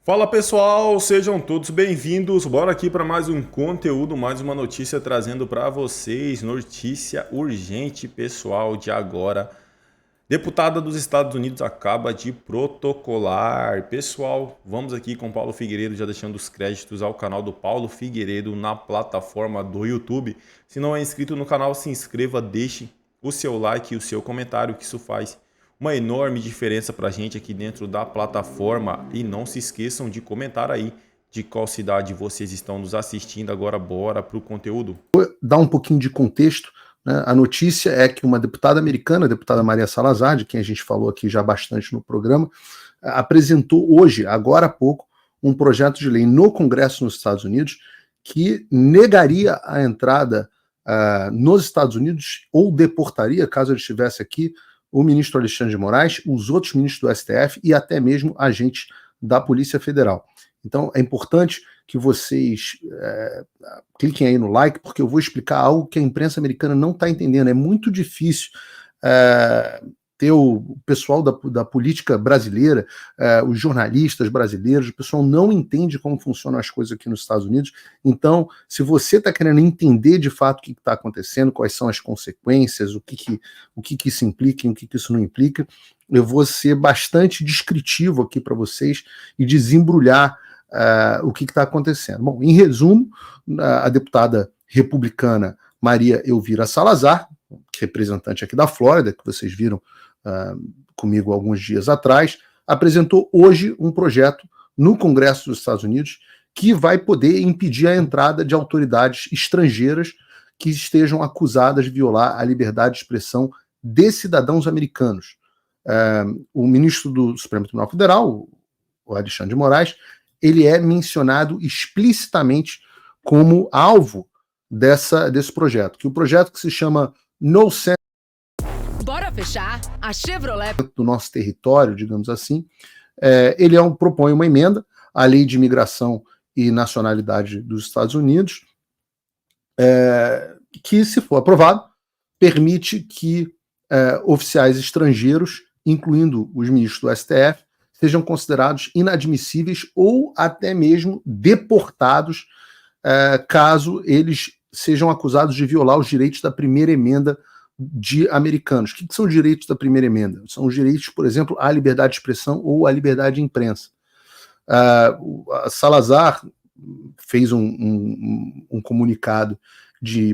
Fala pessoal, sejam todos bem-vindos. Bora aqui para mais um conteúdo, mais uma notícia trazendo para vocês. Notícia urgente, pessoal, de agora. Deputada dos Estados Unidos acaba de protocolar. Pessoal, vamos aqui com Paulo Figueiredo, já deixando os créditos ao canal do Paulo Figueiredo na plataforma do YouTube. Se não é inscrito no canal, se inscreva, deixe o seu like e o seu comentário, que isso faz uma enorme diferença para a gente aqui dentro da plataforma. E não se esqueçam de comentar aí de qual cidade vocês estão nos assistindo. Agora bora para o conteúdo. Dar um pouquinho de contexto, né? A notícia é que uma deputada americana, a deputada Maria Salazar, de quem a gente falou aqui já bastante no programa, apresentou hoje, agora há pouco, um projeto de lei no Congresso nos Estados Unidos que negaria a entrada nos Estados Unidos ou deportaria, caso ele estivesse aqui, o ministro Alexandre de Moraes, os outros ministros do STF e até mesmo agentes da Polícia Federal. Então é importante que vocês cliquem aí no like, porque eu vou explicar algo que a imprensa americana não está entendendo. É muito difícil ter o pessoal da política brasileira, os jornalistas brasileiros, o pessoal não entende como funcionam as coisas aqui nos Estados Unidos. Então, se você está querendo entender de fato o que está acontecendo, quais são as consequências, o que isso implica e o que isso não implica, eu vou ser bastante descritivo aqui para vocês e desembrulhar o que está acontecendo. Bom, em resumo, a deputada republicana Maria Elvira Salazar, representante aqui da Flórida, que vocês viram comigo alguns dias atrás, apresentou hoje um projeto no Congresso dos Estados Unidos que vai poder impedir a entrada de autoridades estrangeiras que estejam acusadas de violar a liberdade de expressão de cidadãos americanos. O ministro do Supremo Tribunal Federal, o Alexandre de Moraes, ele é mencionado explicitamente como alvo desse projeto, que o projeto que se chama No Center Bora fechar a Chevrolet do nosso território, digamos assim, ele propõe uma emenda à Lei de Imigração e Nacionalidade dos Estados Unidos, que, se for aprovado, permite que oficiais estrangeiros, incluindo os ministros do STF, sejam considerados inadmissíveis ou até mesmo deportados caso eles sejam acusados de violar os direitos da primeira emenda de americanos. O que são os direitos da primeira emenda? São os direitos, por exemplo, à liberdade de expressão ou à liberdade de imprensa. A Salazar fez um comunicado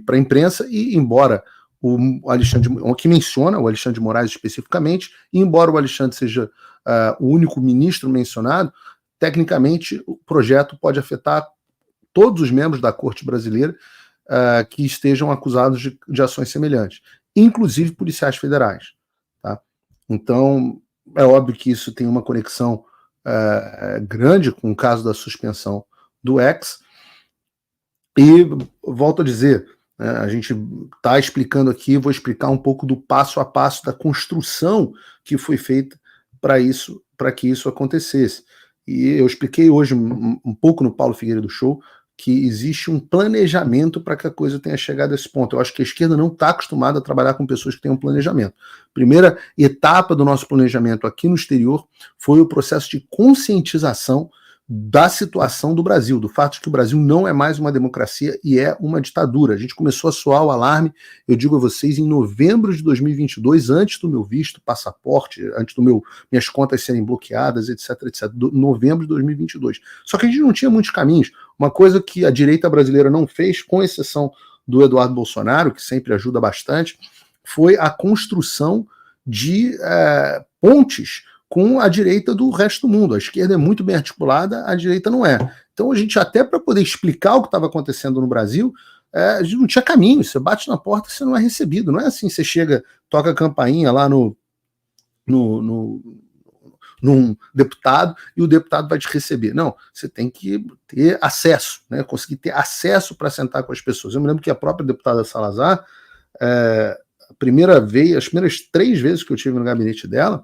para a imprensa e, embora o Alexandre, que menciona o Alexandre de Moraes especificamente, e embora o Alexandre seja o único ministro mencionado, tecnicamente o projeto pode afetar todos os membros da Corte Brasileira que estejam acusados de ações semelhantes, inclusive policiais federais. Tá? Então, é óbvio que isso tem uma conexão grande com o caso da suspensão do X, e volto a dizer, a gente está explicando aqui, vou explicar um pouco do passo a passo da construção que foi feita para que isso acontecesse. E eu expliquei hoje um pouco no Paulo Figueiredo Show que existe um planejamento para que a coisa tenha chegado a esse ponto. Eu acho que a esquerda não está acostumada a trabalhar com pessoas que têm um planejamento. Primeira etapa do nosso planejamento aqui no exterior foi o processo de conscientização da situação do Brasil, do fato de que o Brasil não é mais uma democracia e é uma ditadura. A gente começou a soar o alarme, eu digo a vocês, em novembro de 2022, antes do meu visto, passaporte, antes minhas contas serem bloqueadas, etc, etc, novembro de 2022. Só que a gente não tinha muitos caminhos. Uma coisa que a direita brasileira não fez, com exceção do Eduardo Bolsonaro, que sempre ajuda bastante, foi a construção de pontes com a direita do resto do mundo. A esquerda é muito bem articulada, a direita não é. Então a gente, até para poder explicar o que estava acontecendo no Brasil, a gente não tinha caminho. Você bate na porta e você não é recebido. Não é assim, você chega, toca a campainha lá num deputado e o deputado vai te receber. Não, você tem que ter acesso, né? Conseguir ter acesso para sentar com as pessoas. Eu me lembro que a própria deputada Salazar, as primeiras 3 vezes que eu estive no gabinete dela,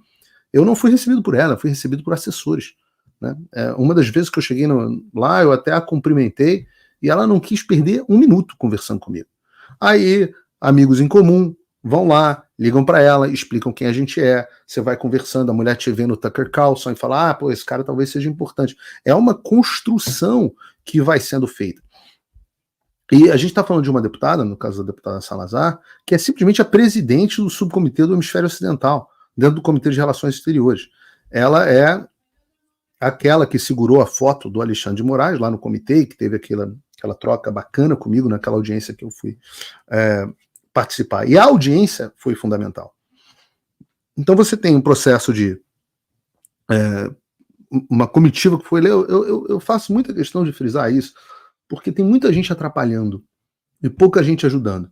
eu não fui recebido por ela, fui recebido por assessores. Né? Uma das vezes que eu cheguei lá, eu até a cumprimentei e ela não quis perder um minuto conversando comigo. Aí, amigos em comum, vão lá, ligam para ela, explicam quem a gente é, você vai conversando, a mulher te vê no Tucker Carlson e fala, pô, esse cara talvez seja importante. É uma construção que vai sendo feita. E a gente está falando de uma deputada, no caso da deputada Salazar, que é simplesmente a presidente do subcomitê do Hemisfério Ocidental, dentro do Comitê de Relações Exteriores. Ela é aquela que segurou a foto do Alexandre de Moraes lá no comitê, que teve aquela troca bacana comigo naquela audiência que eu fui participar. E a audiência foi fundamental. Então você tem um processo de uma comitiva que foi... Eu faço muita questão de frisar isso, porque tem muita gente atrapalhando e pouca gente ajudando.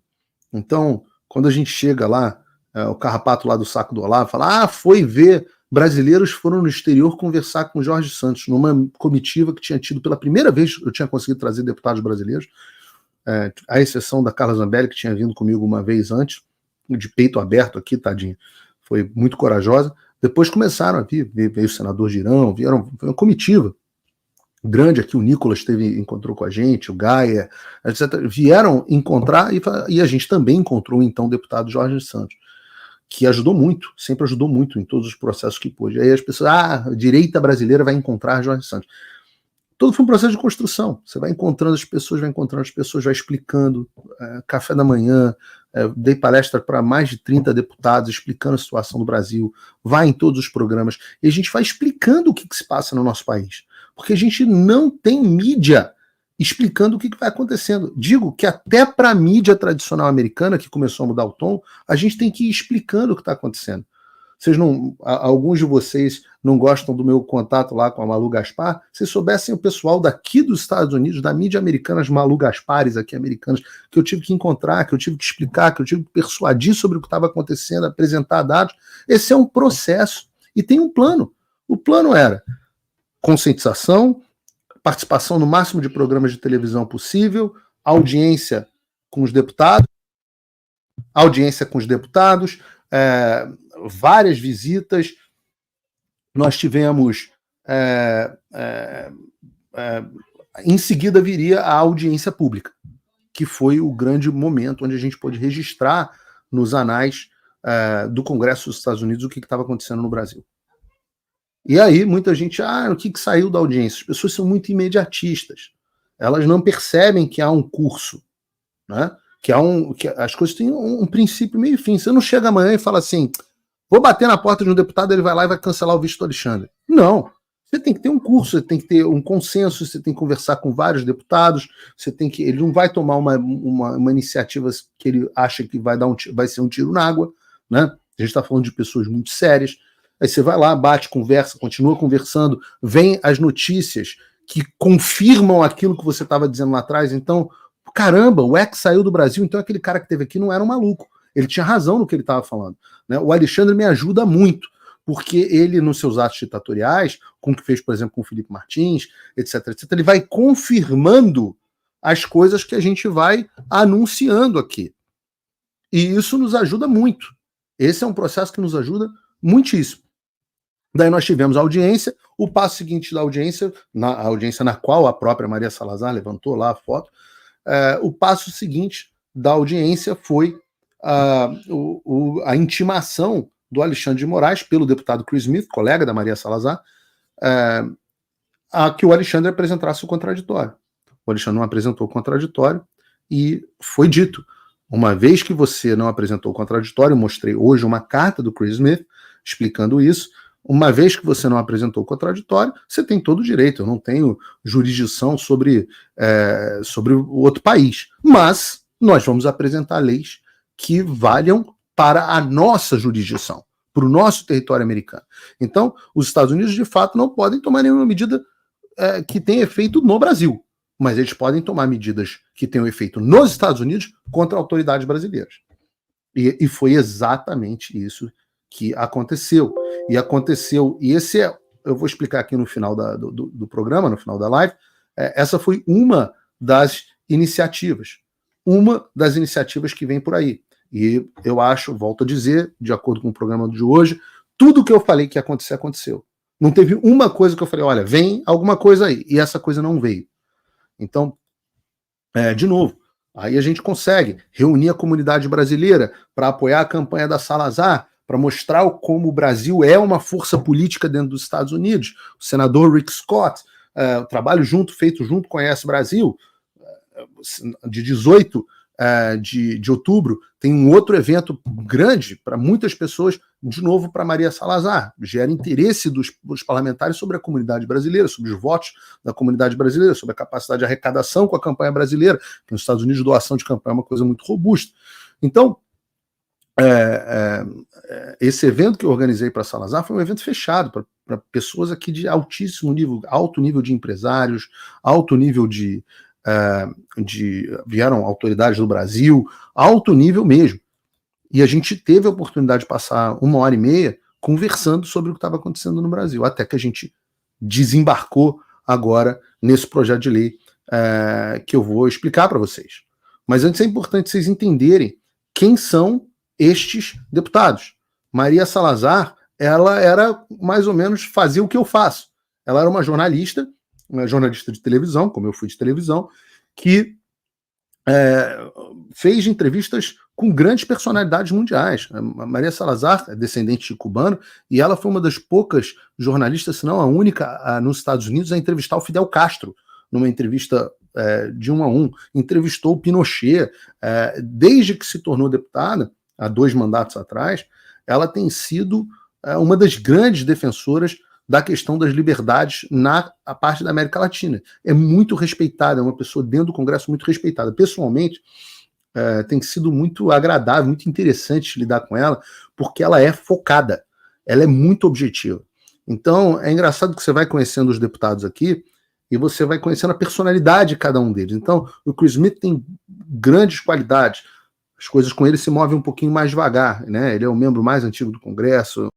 Então, quando a gente chega lá, o carrapato lá do saco do Olavo fala, foi ver, brasileiros foram no exterior conversar com o Jorge Santos, numa comitiva que tinha tido pela primeira vez, eu tinha conseguido trazer deputados brasileiros, à exceção da Carla Zambelli, que tinha vindo comigo uma vez antes, de peito aberto aqui, tadinha, foi muito corajosa. Depois começaram a vir, veio o senador Girão, foi uma comitiva grande aqui, o Nicolas encontrou com a gente, o Gaia, etc. Vieram encontrar e a gente também encontrou então o deputado Jorge Santos, que ajudou muito, sempre ajudou muito em todos os processos que pôde. Aí as pessoas, a direita brasileira vai encontrar Jorge Santos. Todo foi um processo de construção. Você vai encontrando as pessoas, vai explicando, café da manhã, dei palestra para mais de 30 deputados explicando a situação do Brasil, vai em todos os programas, e a gente vai explicando o que se passa no nosso país. Porque a gente não tem mídia explicando o que vai acontecendo. Digo que até para a mídia tradicional americana, que começou a mudar o tom, a gente tem que ir explicando o que está acontecendo. Alguns de vocês não gostam do meu contato lá com a Malu Gaspar. Se soubessem o pessoal daqui dos Estados Unidos, da mídia americana, as Malu Gaspares aqui americanas, que eu tive que encontrar, que eu tive que explicar, que eu tive que persuadir sobre o que estava acontecendo, apresentar dados. Esse é um processo e tem um plano. O plano era conscientização, participação no máximo de programas de televisão possível, audiência com os deputados, várias visitas. Nós tivemos em seguida viria a audiência pública, que foi o grande momento onde a gente pôde registrar nos anais do Congresso dos Estados Unidos o que estava acontecendo no Brasil. E aí muita gente, o que saiu da audiência? As pessoas são muito imediatistas. Elas não percebem que há um curso, né? Que as coisas têm um princípio meio e fim. Você não chega amanhã e fala assim, vou bater na porta de um deputado, ele vai lá e vai cancelar o visto do Alexandre. Não. Você tem que ter um curso, você tem que ter um consenso, você tem que conversar com vários deputados, ele não vai tomar uma iniciativa que ele acha que vai ser um tiro na água, né? A gente está falando de pessoas muito sérias. Aí você vai lá, bate, conversa, continua conversando, vem as notícias que confirmam aquilo que você estava dizendo lá atrás. Então, caramba, o ex saiu do Brasil, então aquele cara que esteve aqui não era um maluco. Ele tinha razão no que ele estava falando, né? O Alexandre me ajuda muito, porque ele, nos seus atos ditatoriais, como que fez, por exemplo, com o Felipe Martins, etc., ele vai confirmando as coisas que a gente vai anunciando aqui. E isso nos ajuda muito. Esse é um processo que nos ajuda muitíssimo. Daí nós tivemos a audiência, o passo seguinte da audiência, a audiência na qual a própria Maria Salazar levantou lá a foto, o passo seguinte da audiência foi a intimação do Alexandre de Moraes pelo deputado Chris Smith, colega da Maria Salazar, a que o Alexandre apresentasse o contraditório. O Alexandre não apresentou o contraditório e foi dito, uma vez que você não apresentou o contraditório, eu mostrei hoje uma carta do Chris Smith explicando isso. Uma vez que você não apresentou o contraditório, você tem todo o direito. Eu não tenho jurisdição sobre o outro país. Mas nós vamos apresentar leis que valham para a nossa jurisdição, para o nosso território americano. Então, os Estados Unidos, de fato, não podem tomar nenhuma medida que tenha efeito no Brasil. Mas eles podem tomar medidas que tenham efeito nos Estados Unidos contra autoridades brasileiras. E foi exatamente isso que aconteceu. E esse eu vou explicar aqui no final do programa, no final da live, essa foi uma das iniciativas. Uma das iniciativas que vem por aí. E eu acho, volto a dizer, de acordo com o programa de hoje, tudo que eu falei que ia acontecer, aconteceu. Não teve uma coisa que eu falei, olha, vem alguma coisa aí. E essa coisa não veio. Então, de novo, Aí a gente consegue reunir a comunidade brasileira para apoiar a campanha da Salazar, para mostrar como o Brasil é uma força política dentro dos Estados Unidos. O senador Rick Scott, o trabalho feito junto com a Conhece Brasil, de 18 de outubro, tem um outro evento grande para muitas pessoas, de novo para Maria Salazar. Gera interesse dos parlamentares sobre a comunidade brasileira, sobre os votos da comunidade brasileira, sobre a capacidade de arrecadação com a campanha brasileira, que nos Estados Unidos doação de campanha é uma coisa muito robusta. Então, esse evento que eu organizei para Salazar foi um evento fechado para pessoas aqui de altíssimo nível, alto nível de empresários, alto nível vieram autoridades do Brasil, alto nível mesmo. E a gente teve a oportunidade de passar 1h30 conversando sobre o que estava acontecendo no Brasil, até que a gente desembarcou agora nesse projeto de lei que eu vou explicar para vocês. Mas antes é importante vocês entenderem quem são estes deputados. Maria Salazar, ela era mais ou menos fazia o que eu faço. Ela era uma jornalista de televisão, como eu fui de televisão, que fez entrevistas com grandes personalidades mundiais. A Maria Salazar é descendente de cubano e ela foi uma das poucas jornalistas, se não a única, nos Estados Unidos a entrevistar o Fidel Castro, numa entrevista de 1 a 1. Entrevistou o Pinochet. Desde que se tornou deputada, há 2 mandatos atrás, ela tem sido uma das grandes defensoras da questão das liberdades na parte da América Latina. É muito respeitada, é uma pessoa dentro do Congresso muito respeitada. Pessoalmente, tem sido muito agradável, muito interessante lidar com ela, porque ela é focada, ela é muito objetiva. Então, é engraçado que você vai conhecendo os deputados aqui e você vai conhecendo a personalidade de cada um deles. Então, o Chris Smith tem grandes qualidades, as coisas com ele se movem um pouquinho mais devagar, né? Ele é o membro mais antigo do Congresso,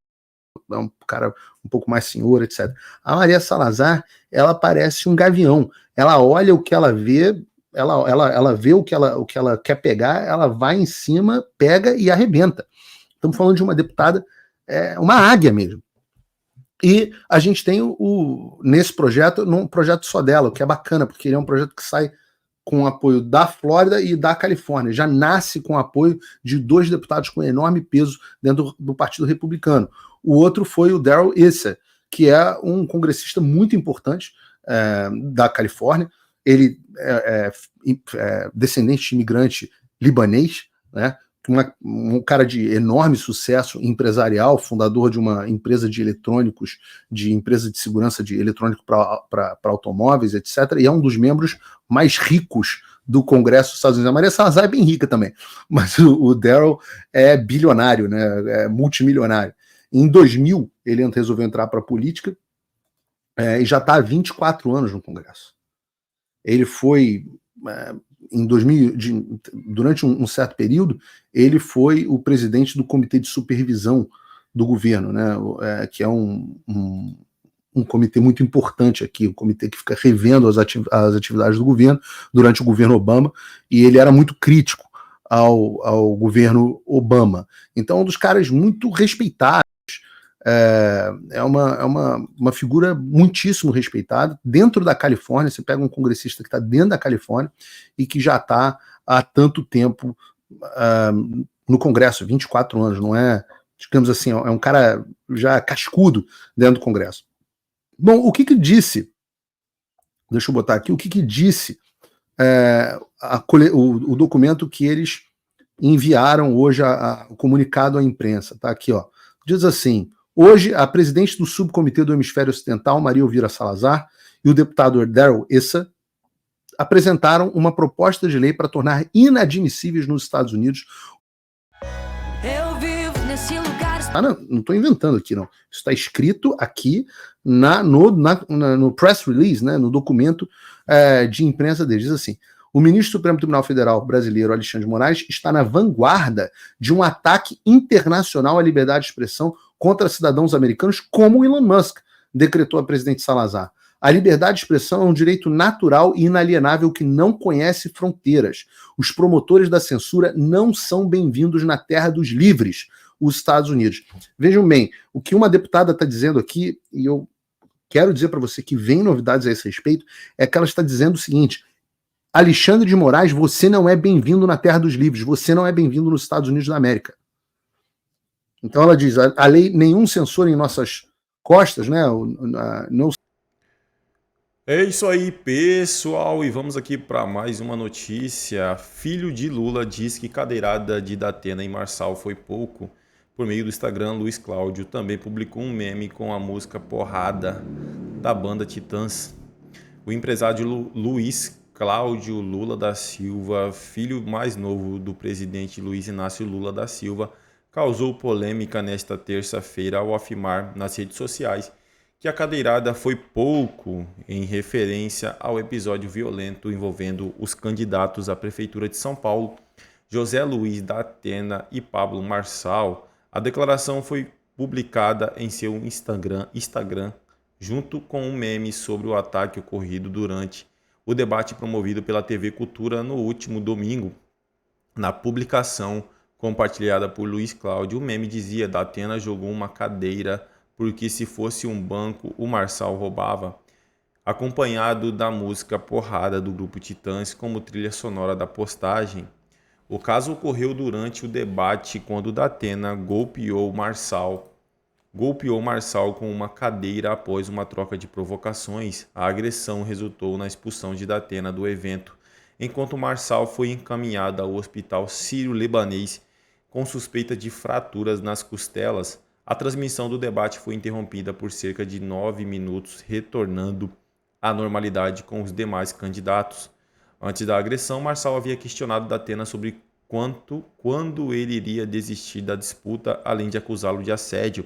é um cara um pouco mais senhor, etc. A Maria Salazar, ela parece um gavião. Ela olha o que ela vê, ela vê o que ela quer pegar, ela vai em cima, pega e arrebenta. Estamos falando de uma deputada, uma águia mesmo. E a gente tem nesse projeto, num projeto só dela, o que é bacana, porque ele é um projeto que sai com o apoio da Flórida e da Califórnia. Já nasce com o apoio de 2 deputados com enorme peso dentro do Partido Republicano. O outro foi o Darrell Issa, que é um congressista muito importante da Califórnia. Ele é descendente de imigrante libanês, né? Um cara de enorme sucesso empresarial, fundador de uma empresa de eletrônicos, de empresa de segurança de eletrônico para automóveis, etc. E é um dos membros mais ricos do Congresso dos Estados Unidos. A Maria Salazar é bem rica também, mas o Darrell é bilionário, né? É multimilionário. Em 2000, ele resolveu entrar para a política e já está há 24 anos no Congresso. Ele foi, em 2000, durante um certo período, ele foi o presidente do Comitê de Supervisão do governo, né? Que é um comitê muito importante aqui, um comitê que fica revendo as atividades do governo durante o governo Obama, e ele era muito crítico ao governo Obama. Então, é um dos caras muito respeitados. É uma figura muitíssimo respeitada. Dentro da Califórnia, você pega um congressista que está dentro da Califórnia e que já está há tanto tempo no Congresso, 24 anos, não é, digamos assim, é um cara já cascudo dentro do Congresso. Bom, o que disse, deixa eu botar aqui, o que disse o documento que eles enviaram hoje, o comunicado à imprensa, tá aqui, ó, diz assim: hoje, a presidente do subcomitê do Hemisfério Ocidental, Maria Elvira Salazar, e o deputado Darrell Issa apresentaram uma proposta de lei para tornar inadmissíveis nos Estados Unidos. Eu vivo nesse lugar. Não estou inventando aqui, não. Isso está escrito aqui no press release, né, no documento de imprensa deles. Diz assim: o ministro do Supremo Tribunal Federal brasileiro, Alexandre de Moraes, está na vanguarda de um ataque internacional à liberdade de expressão contra cidadãos americanos, como Elon Musk, decretou a presidente Salazar. A liberdade de expressão é um direito natural e inalienável que não conhece fronteiras. Os promotores da censura não são bem-vindos na terra dos livres, os Estados Unidos. Vejam bem, o que uma deputada está dizendo aqui, e eu quero dizer para você que vem novidades a esse respeito, é que ela está dizendo o seguinte: Alexandre de Moraes, você não é bem-vindo na Terra dos Livres, você não é bem-vindo nos Estados Unidos da América. Então ela diz, a lei, nenhum censor em nossas costas, né? Não... É isso aí, pessoal, e vamos aqui para mais uma notícia. Filho de Lula diz que cadeirada de Datena e Marçal foi pouco. Por meio do Instagram, Luiz Cláudio também publicou um meme com a música Porrada da banda Titãs. O empresário Luiz Cláudio Lula da Silva, filho mais novo do presidente Luiz Inácio Lula da Silva, causou polêmica nesta terça-feira ao afirmar nas redes sociais que a cadeirada foi pouco em referência ao episódio violento envolvendo os candidatos à Prefeitura de São Paulo, José Luiz da Atena e Pablo Marçal. A declaração foi publicada em seu Instagram junto com um meme sobre o ataque ocorrido durante o debate promovido pela TV Cultura no último domingo. Na publicação compartilhada por Luiz Cláudio, o meme dizia: Datena jogou uma cadeira porque se fosse um banco o Marçal roubava, acompanhado da música Porrada do grupo Titãs como trilha sonora da postagem. O caso ocorreu durante o debate quando Datena golpeou Marçal com uma cadeira após uma troca de provocações. A agressão resultou na expulsão de Datena do evento, enquanto Marçal foi encaminhado ao hospital sírio-libanês com suspeita de fraturas nas costelas. A transmissão do debate foi interrompida por cerca de 9 minutos, retornando à normalidade com os demais candidatos. Antes da agressão, Marçal havia questionado Datena sobre quando ele iria desistir da disputa, além de acusá-lo de assédio,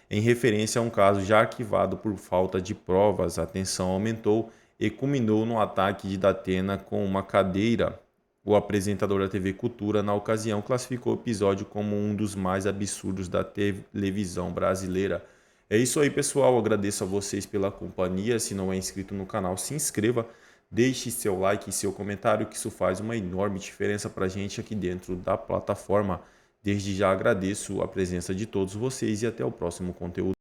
em referência a um caso já arquivado por falta de provas. A tensão aumentou e culminou no ataque de Datena com uma cadeira. O apresentador da TV Cultura, na ocasião, classificou o episódio como um dos mais absurdos da televisão brasileira. É isso aí, pessoal. Agradeço a vocês pela companhia. Se não é inscrito no canal, se inscreva. Deixe seu like e seu comentário, que isso faz uma enorme diferença para a gente aqui dentro da plataforma. Desde já agradeço a presença de todos vocês e até o próximo conteúdo.